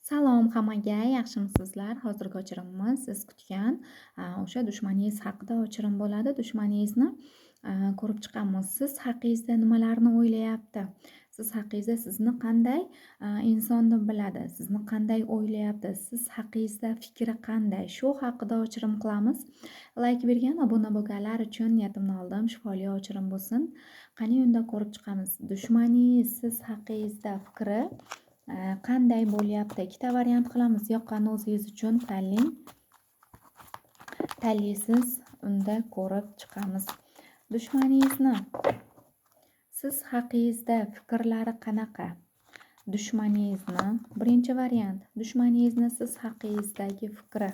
Salom hammaga, yaxshimisizlar? Hozirgi o'chirimimiz siz kutgan o'sha dushmaningiz haqida o'chirim bo'ladi. Dushmaningizni ko'rib chiqamiz. Siz haqingizda nimalarni o'ylayapti? Siz haqingizda sizni qanday inson deb biladi? Sizni qanday o'ylayapti? Siz haqingizda fikri qanday? Shu haqida o'chirim qilamiz. Like bergan, obuna bo'lganlar uchun niyatimni oldim, shifoli o'chirim bo'lsin. Qani unda ko'rib chiqamiz. Dushmaningiz siz haqingizda fikri qanday bo'lyapti? Ikkita variant qilamiz. Yoqqani o'zingiz uchun tanlang. Tanlaysiz, unda ko'rib chiqamiz. Dushmaningizni siz haqingizda fikrlari qanaqa? Dushmaningizni birinchi variant, dushmaningizni siz haqingizdagi fikri.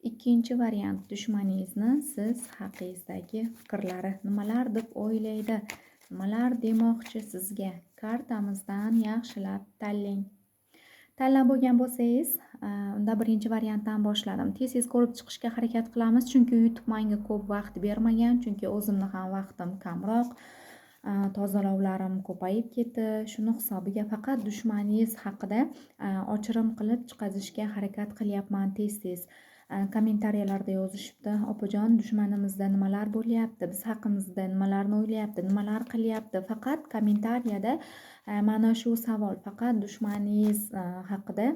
Ikkinchi variant, dushmaningizni siz haqingizdagi fikrlari. Nimalar deb o'ylaydi? Nimalar demoqchi sizga? Kartamizdan yaxshilab tanlang. Tanlab bo'lgan bo'lsangiz, unda birinchi variantdan boshladim. Tez-tez ko'rib chiqishga harakat qilamiz, chunki YouTube menga ko'p vaqt bermagan, chunki o'zimni ham vaqtim kamroq, tozalovlarim ko'payib ketdi. Shuni hisobiga faqat dushmaningiz haqida o'chirim qilib chiqazishga harakat qilyapman tez-tez. Kommentariyalarda yozishibdi: "Opajon, dushmanimizda nimalar bo'lyapti? Biz haqimizda nimalarni o'ylayapti? Nimalar qilyapti?" Faqat kommentariyada mana shu savol, faqat dushmaningiz haqida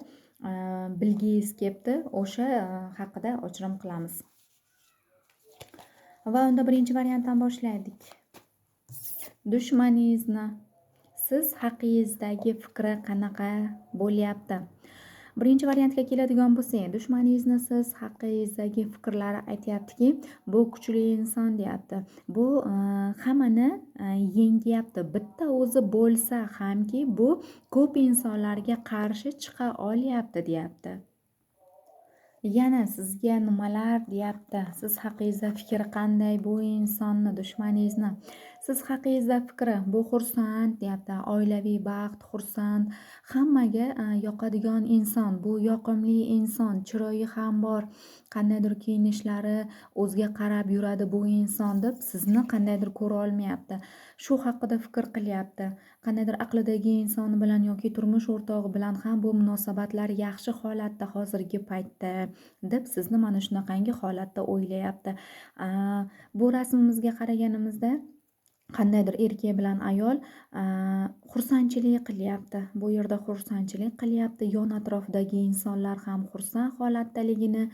bilgingiz kelibdi, o'sha haqida o'chirim qilamiz. Va unda birinchi variantdan boshlaydik. Dushmaningizni siz haqingizdagi fikri qanaqa bo'lyapti? Birinchi variantga keladigan bo'lsak, dushmaningizni siz haqingizdagi fikrlari aytyaptiki, bu kuchli inson deyapti. Bu hammani yengyapti. Bitta o'zi bo'lsa hamki bu ko'p insonlarga qarshi chiqa olyapti deyapti. Yana sizga nimalar deyapti? Siz haqingizda fikri qanday bu insonni, dushmaningizni? Siz haqingizda fikri bu xursand deyapti. Oilaviy baxt, xursand, hammaga yoqadigan inson, bu yoqimli inson, chiroyi ham bor, qandaydir kiyinishlari, o'ziga qarab yuradi bu inson deb sizni qandaydir ko'ra olmayapti. Shu haqida fikr qilyapti. Qandaydir aqlidagi inson bilan yoki turmush o'rtog'i bilan ham bu munosabatlar yaxshi holatda hozirgi paytda deb sizni mana shunaqangi holatda o'ylayapti. Bu rasmimizga qaraganimizda qandaydir erkak bilan ayol xursandchilik qilyapti. Bu yerda xursandchilik qilyapti. Yon atrofdagi insonlar ham xursand holatdaligini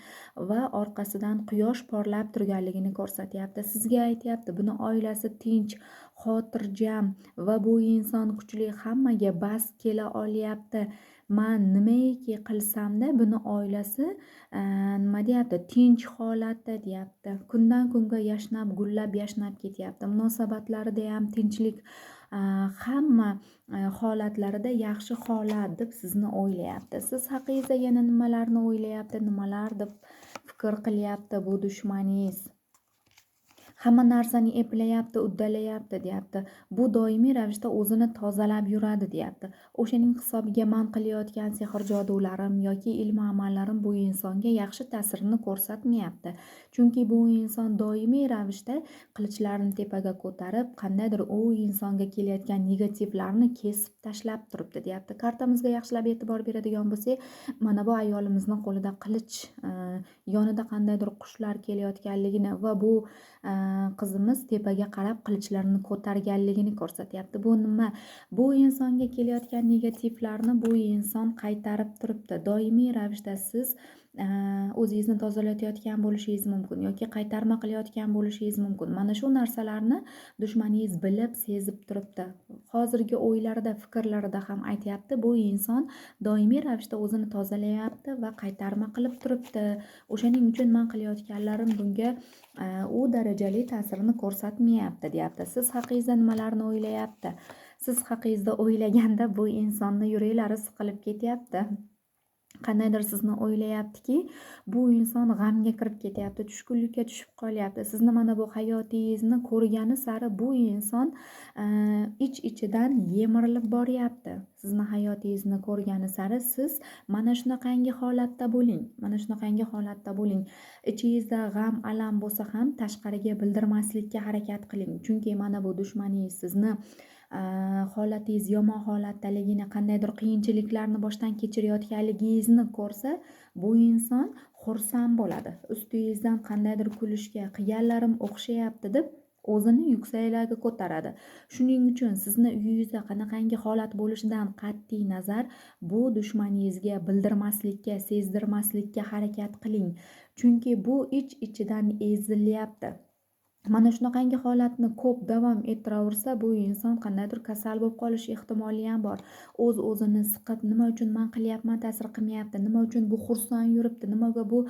va orqasidan quyosh porlab turganligini ko'rsatyapti. Sizga aytyapti, buni oilasi tinch, xotirjam va bu inson kuchli, hammaga bas kela olyapti. Men nimaiki qilsamda buni oilasi nima deyapti? Tinch holatda deyapti. Kundan kunga yashnab, gullab, yashnab ketyapti. Munosabatlarida ham tinchlik, hamma holatlarida yaxshi holat deb sizni o'ylayapti. Siz haqingizda yana nimalarni o'ylayapti? Nimalar deb fikr qilyapti bu dushmaningiz? Hamma narsani eplayapti, uddalayapti deyapti. Bu doimiy ravishda o'zini tozalab yuradi deyapti. O'shaning hisobiga men qilayotgan sehr jodularim yoki ilm amallarim bu insonga yaxshi ta'sirini ko'rsatmayapti. Chunki bu inson doimiy ravishda qilichlarni tepaga ko'tarib, qandaydir u insonga kelayotgan negativlarni kesib tashlab turibdi deyapti. Kartamizga yaxshilab e'tibor beradigan bo'lsak, mana bu ayolimizning qo'lida qilich, yonida qandaydir qushlar kelayotganligini va bu qizimiz tepaga qarab qilichlarni ko'targanligini ko'rsatyapti. Bu nima? Bu insonga kelayotgan negativlarni bu inson qaytarib turibdi. Doimiy ravishda siz o'zingizni tozalatayotgan bo'lishingiz mumkin yoki qaytarma qilayotgan bo'lishingiz mumkin. Mana shu narsalarni dushmaningiz bilib, sezib turibdi. Hozirgi o'ylarida, fikrlarida ham aytyapti, bu inson doimiy ravishda o'zini tozalayapti va qaytarma qilib turibdi. O'shaning uchun men qilayotganlarim bunga u darajali ta'sirini ko'rsatmayapti deyapti. Siz haqingizda nimalarni o'ylayapti? Siz haqingizda o'ylaganda bu insonni yuraklari siqilib ketyapti. Qandaydir sizni o'ylayaptiki, bu inson g'amga kirib ketyapti, tushkunlikka tushib qolyapti. Sizni mana bu hayotingizni ko'rgani sari bu inson ich-ichidan yemirilib boryapti. Sizni hayotingizni ko'rgani sari siz mana shunaqangi holatda bo'ling. Mana shunaqangi holatda bo'ling. Ichingizda g'am, alam bo'lsa ham tashqariga bildirmaslikka harakat qiling. Chunki mana bu dushmaningiz sizni holatingiz yomon holatdaligini, qandaydir qiyinchiliklarni boshdan kechirayotganligingizni ko'rsa, bu inson xursand bo'ladi. Ustingizdan qandaydir kulishga, qilganlarim o'xshayapti deb o'zini yuksaklarga ko'taradi. Shuning uchun sizni uyingizda qanaqangi holat bo'lishidan qat'iy nazar bu dushmaningizga bildirmaslikka, sezdirmaslikka harakat qiling. Chunki bu ich-ichidan ezilyapti. Mana shunaqangi holatni ko'p davom ettiraversa, bu inson qandaydir kasal bo'lib qolish ehtimoli ham bor. O'zini siqib, nima uchun men qilyapman, ta'sir qilmayapti, nima uchun bu xursand yuribdi, nimaga bu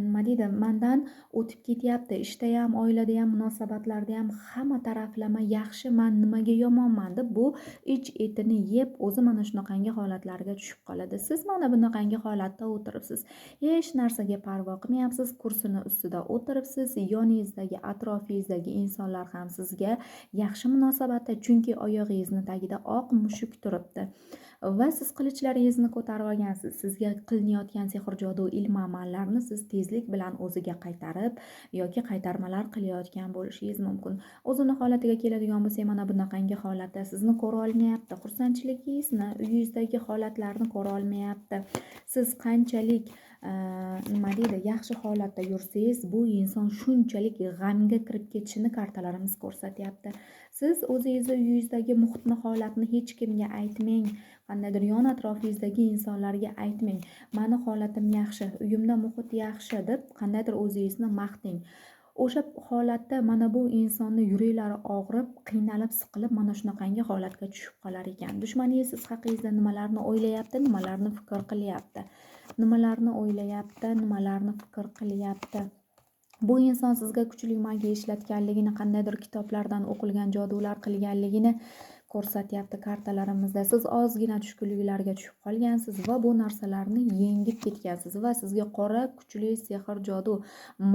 nima deydi, mendan o'tib ketyapti, ishda ham, oilada ham, munosabatlarda ham hamma taraflama yaxshi, men nimaga yomonman deb bu ich-etini yeb, o'zi mana shunaqangi holatlarga tushib qoladi. Siz mana bunaqangi holatda o'tiribsiz. Hech narsaga parvo qilmayapsiz, kursini ustida o'tiribsiz, yoningizdagi atrofingizdagi insonlar ham sizga yaxshi munosabatda, chunki oyog'ingizni tagida oq mushuk turibdi va siz qilichlaringizni ko'tarib olgansiz. Sizga qilinayotgan sehr jodu ilm amallarni siz tezlik bilan o'ziga qaytarib yoki qaytarmalar qilayotgan bo'lishingiz mumkin. O'zini holatiga keladigan bo'lsak, mana bunaqangi holatda sizni ko'ra olmayapti, xursandchiligingizni, uyingizdagi holatlarni ko'ra olmayapti. Siz qanchalik nima deydi, yaxshi holatda yursangiz, bu inson shunchalik g'amga kirib ketishini kartalarimiz ko'rsatyapti. Siz o'zingizni uyingizdagi muhitni, holatni hech kimga aytmang, qandaydir yon atrofingizdagi insonlarga aytmang. Mani holatim yaxshi, uyimda muhit yaxshi deb qandaydir o'zingizni maqting. O'sha holatda mana bu insonni yuraklari og'rib, qiynalib, siqilib mana shunaqangi holatga tushib qolar ekan. Dushmaningiz siz haqingizda nimalarni o'ylayapti, nimalarni fikr qilyapti, nimalarni o'ylayapti, nimalarni fikr qilyapti. Bu inson sizga kuchli magiya ishlatganligini, qandaydir kitoblardan o'qilgan jodular qilganligini ko'rsatyapti kartalarimizda. Siz ozgina tushkunliklarga tushib qolgansiz va bu narsalarni yengib ketgansiz va sizga qora kuchli sehr jodu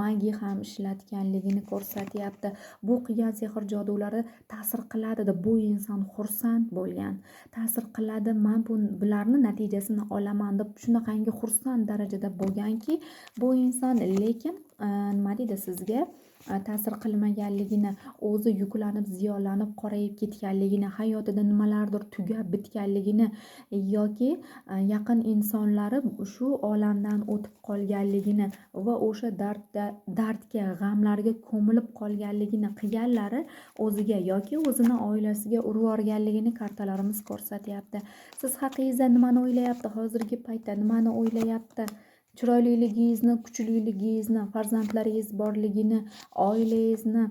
magiya ham ishlatganligini ko'rsatyapti. Bu qilgan sehr jodulari ta'sir qiladi deb bu inson xursand bo'lgan. Ta'sir qiladi, men bularni natijasini olaman deb shunaqangi xursand darajada bo'lganki, bu inson lekin nima deydi, sizga ta'sir qilmaganligini, o'zi yuklanib, ziyonlanib, qorayib ketganligini, hayotida nimalardir tugab bitganligini yoki yaqin insonlari shu olamdan o'tib qolganligini va o'sha dardga, g'amlarga ko'milib qolganligini, qilganlari o'ziga yoki o'zini oilasiga urib yuborganligini kartalarimiz ko'rsatyapti. Siz haqingizda nimani o'ylayapti, hozirgi paytda nimani o'ylayapti? Chiroyliligingizni, kuchliligingizni, farzandlaringiz borligini, oilangizni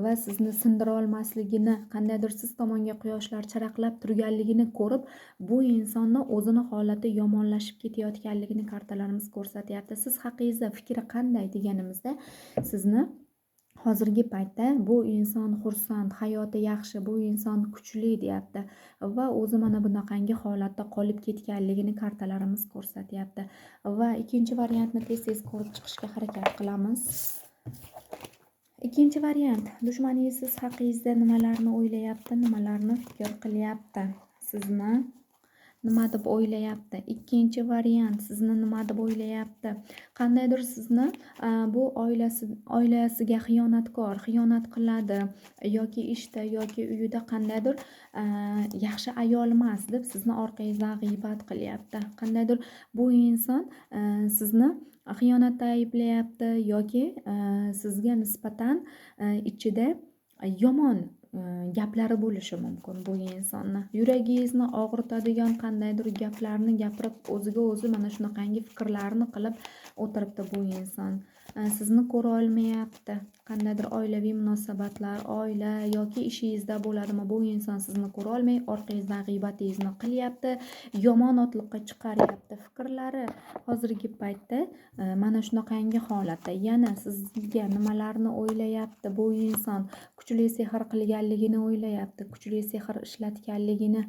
va sizni sindira olmasligini, qandaydir siz tomonga quyoshlar charaqlab turganligini ko'rib, bu insonni o'zini holati yomonlashib ketayotganligini kartalarimiz ko'rsatyapti. Siz haqingizda fikri qanday deganimizda, sizni hozirgi paytda bu inson xursand, hayoti yaxshi, bu inson kuchli deyapti va o'zi mana bunaqangi holatda qolib ketganligini kartalarimiz ko'rsatyapti. Va ikkinchi variantni tez-tez ko'rib chiqishga harakat qilamiz. Ikkinchi variant, dushmaningiz siz haqingizda nimalarni o'ylayapti, nimalarni fikr qilyapti, sizni nima deb o'ylayapti. Ikkinchi variant, sizni nima deb o'ylayapti. Qandaydir sizni bu oilasiga xiyonatkor, xiyonat qiladi yoki ishda yoki uyida qandaydir yaxshi ayol emas deb sizni orqangizdan g'iybat qilyapti. Qandaydir bu inson sizni xiyonatda ayblayapti yoki sizga nisbatan ichida yomon gaplari bo'lishi mumkin. Bu insonni yuragingizni og'ritadigan qandaydir gaplarni gapirib, o'ziga o'zi mana shunaqangi fikrlarni qilib o'tiribdi bu inson. Sizni ko'ra olmayapti. Qandaydir oilaviy munosabatlar, oila yoki ishingizda bo'ladimi, bu inson sizni ko'ra olmay, orqangizdan g'iybatingizni qilyapti, yomon otliqqa chiqaryapti. Fikrlari hozirgi paytda mana shunaqangi holatda. Yana sizga nimalarni o'ylayapti bu inson? Kuchli sehr qilganligini o'ylayapti, kuchli sehr ishlatganligini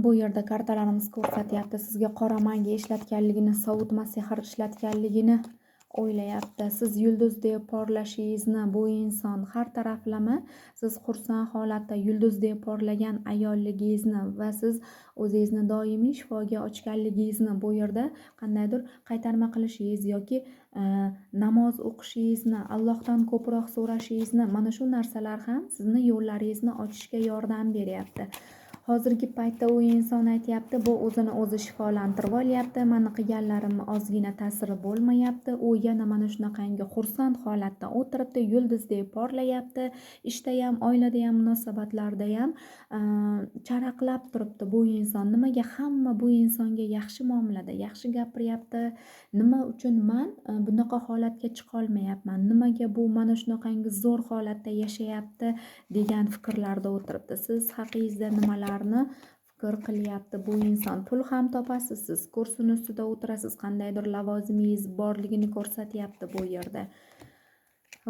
bu yerda kartalarimiz ko'rsatyapti. Sizga qora magiya ishlatganligini, sovutma sehr ishlatganligini, o'ylayapti. Siz yulduzdek porlashingizni bu inson har taraflama siz xursand holatda yulduzdek porlagan ayolligingizni va siz o'zingizni doimiy shifoga ochganligingizni bu yerda qandaydir qaytarma qilishingiz yoki namoz o'qishingizni, Allohdan ko'proq so'rashingizni, mana shu narsalar ham sizni yo'llaringizni ochishga yordam beryapti. Hozirgi paytda u inson aytyapti, bu o'zini o'zi shifolantirib olyapti, mani qilganlarimni ozgina ta'siri bo'lmayapti. U yana mana shunaqangi xursand holatda o'tiribdi, yulduzdek porlayapti. Ishda ham, oilada ham, munosabatlarda ham charaqlab turibdi bu inson. Nimaga hamma bu insonga yaxshi muomalada, yaxshi gapiryapti? Nima uchun men bunaqa holatga chiqa olmayapman? Nimaga bu mana shunaqangi zo'r holatda yashayapti degan fikrlarda o'tiribdi. Siz haqingizda nimalarni fikr qilyapti bu inson? Pul ham topasiz, siz kursini ustida o'tirasiz, qandaydir lavozimingiz borligini ko'rsatyapti bu yerda.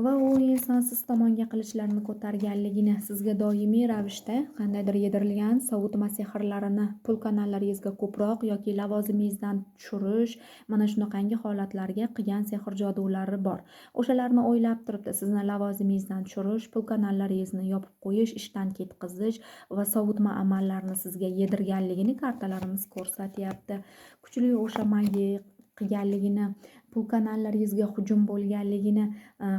Va u inson siz tomonga qilichlarni ko'targanligini, sizga doimiy ravishda qandaydir yedirilgan sovutma sehrlarini pul kanallaringizga ko'proq yoki lavozimingizdan tushirish, mana shunaqangi holatlarga qilgan sehr jodulari bor. O'shalarni o'ylab turibdi, sizni lavozimingizdan tushirish, pul kanallaringizni yopib qo'yish, ishdan ketkazish va sovutma amallarni sizga yedirganligini kartalarimiz ko'rsatyapti. Kuchli o'sha magiya qilganligini, pul kanallaringizga hujum bo'lganligini,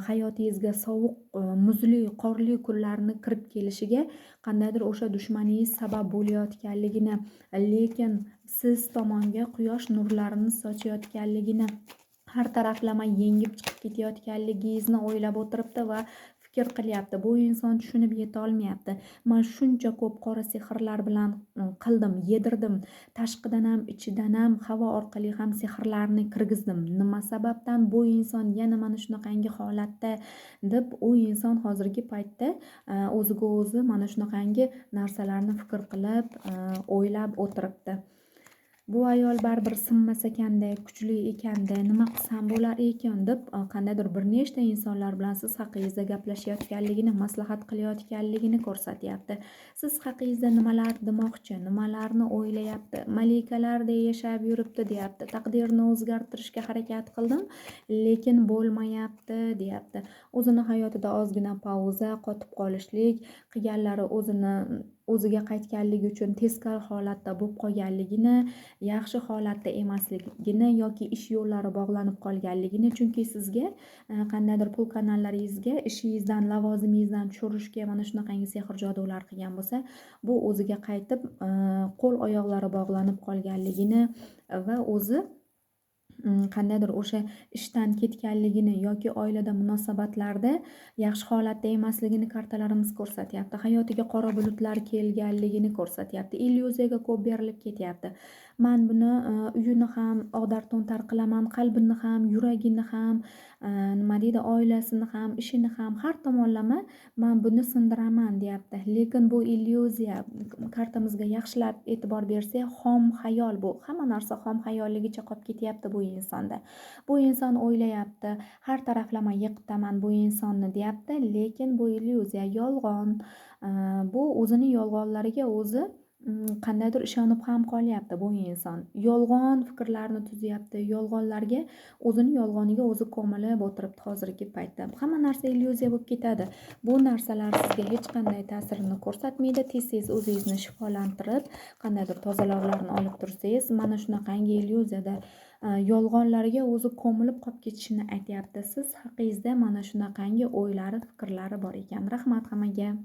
hayotingizga sovuq, muzli, qorli kunlarni kirib kelishiga qandaydir o'sha dushmaningiz sabab bo'layotganligini, lekin siz tomonga quyosh nurlarini sochayotganligini, har taraflama yengib chiqib ketayotganligingizni o'ylab o'tiribdi va fikr qilyapti. Bu inson tushunib yeta olmayapti. Men shuncha ko'p qora sehrlar bilan qildim, yedirdim. Tashqidan ham, ichidan ham, havo orqali ham sehrlarni kirgizdim. Nima sababdan bu inson yana mana shunaqangi holatda deb u inson hozirgi paytda o'ziga o'zi mana shunaqangi narsalarni fikr qilib, o'ylab o'tiribdi. Bu ayol baribir sinmas ekanda, kuchli ekanda, nima qilsam bo'lar ekan deb qandaydir bir nechta insonlar bilan siz haqingizda gaplashayotganligini, maslahat qilayotganligini ko'rsatyapti. Siz haqingizda nimalar demoqchi, nimalarni o'ylayapti? Malikalardek yashab yuribdi deyapti. Taqdirni o'zgartirishga harakat qildim, lekin bo'lmayapti deyapti. O'zini hayotida ozgina pauza, qotib qolishlik, qilganlari o'ziga qaytganligi uchun tezkor holatda bo'lib qolganligini, yaxshi holatda emasligini yoki ish yo'llari bog'lanib qolganligini, chunki sizga qandaydir pul kanallaringizga ishingizdan, lavozimingizdan tushirishga mana shunaqangi sehr jodular qilgan bo'lsa, bu o'ziga qaytib qo'l oyoqlari bog'lanib qolganligini va o'zi qandaydir o'sha ishdan ketganligini yoki oilada munosabatlarda yaxshi holatda emasligini kartalarimiz ko'rsatyapti. Hayotiga qora bulutlar kelganligini ko'rsatyapti. Illyuziyaga ko'p berilib ketyapti. Men buni uyini ham og'dar-to'ntar qilaman, qalbini ham, yuragini ham, nima deydi, oilasini ham, ishini ham har tomonlama men buni sindiraman deyapti. Lekin bu illyuziya. Kartamizga yaxshilab e'tibor bersak, xom xayol bu. Hamma narsa xom xayolligicha qolib ketyapti bu insonda. Bu inson o'ylayapti, har taraflama yiqitaman bu insonni deyapti, lekin bu illyuziya, yolg'on. Bu o'zini yolg'onlariga o'zi qandaydir ishonib ham qolyapti bu inson. Yolg'on fikrlarni tuzyapti, yolg'onlarga, o'zini yolg'oniga o'zi ko'milib o'tiribdi hozirgi paytda. Hamma narsa illyuziya bo'lib ketadi. Bu narsalar sizga hech qanday ta'sirini ko'rsatmaydi. Tez-tez o'zingizni shifolantirib, qandaydir tozalovlarni olib tursangiz, mana shunaqangi illyuziyada yolg'onlarga o'zi ko'milib qolib ketishini aytyapti. Siz haqingizda mana shunaqangi o'ylari, fikrlari bor ekan. Rahmat hammaga.